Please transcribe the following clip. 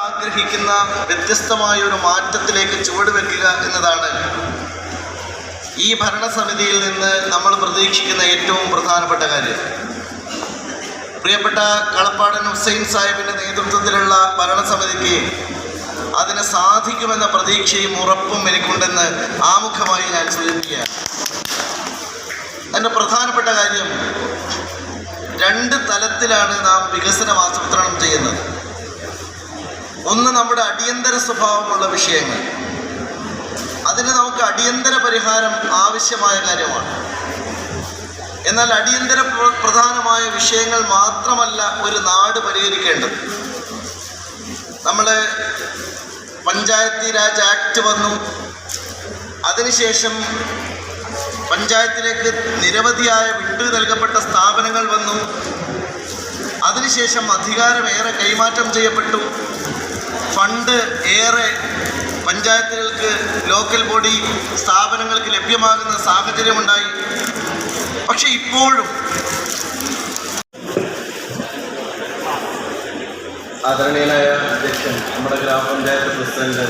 ആഗ്രഹിക്കുന്ന വ്യത്യസ്തമായ ഒരു മാറ്റത്തിലേക്ക് ചുവടുവെക്കുക എന്നതാണ് ഈ ഭരണസമിതിയിൽ നിന്ന് നമ്മൾ പ്രതീക്ഷിക്കുന്ന ഏറ്റവും പ്രധാനപ്പെട്ട കാര്യം. പ്രിയപ്പെട്ട കളപ്പാടൻ ഹുസൈൻ സാഹിബിൻ്റെ നേതൃത്വത്തിലുള്ള ഭരണസമിതിക്ക് അതിന് സാധിക്കുമെന്ന പ്രതീക്ഷയും ഉറപ്പും എനിക്കുണ്ടെന്ന് ആമുഖമായി ഞാൻ സൂചിപ്പിക്കുകയാണ്. അതിൻ്റെ പ്രധാനപ്പെട്ട കാര്യം, രണ്ട് തലത്തിലാണ് നാം വികസനം ആസൂത്രണം ചെയ്യുന്നത്. ഒന്ന്, നമ്മുടെ അടിയന്തര സ്വഭാവമുള്ള വിഷയങ്ങൾ, അതിന് നമുക്ക് അടിയന്തര പരിഹാരം ആവശ്യമായ കാര്യമാണ്. എന്നാൽ അടിയന്തര പ്രധാനമായ വിഷയങ്ങൾ മാത്രമല്ല ഒരു നാട് പരിഹരിക്കേണ്ടത്. നമ്മൾ പഞ്ചായത്തി രാജ് ആക്ട് വന്നു, അതിനുശേഷം പഞ്ചായത്തിലേക്ക് നിരവധിയായ വിട്ടു നൽകപ്പെട്ട സ്ഥാപനങ്ങൾ വന്നു, അതിനുശേഷം അധികാരമേറെ കൈമാറ്റം ചെയ്യപ്പെട്ടു, ഫണ്ട് ഏറെ പഞ്ചായത്തുകൾക്ക് ലോക്കൽ ബോഡി സ്ഥാപനങ്ങൾക്ക് ലഭ്യമാകുന്ന സാഹചര്യമുണ്ടായി. പക്ഷെ ഇപ്പോഴും ആദരണീയനായ അധ്യക്ഷൻ, നമ്മുടെ ഗ്രാമപഞ്ചായത്ത് പ്രസിഡന്റ്,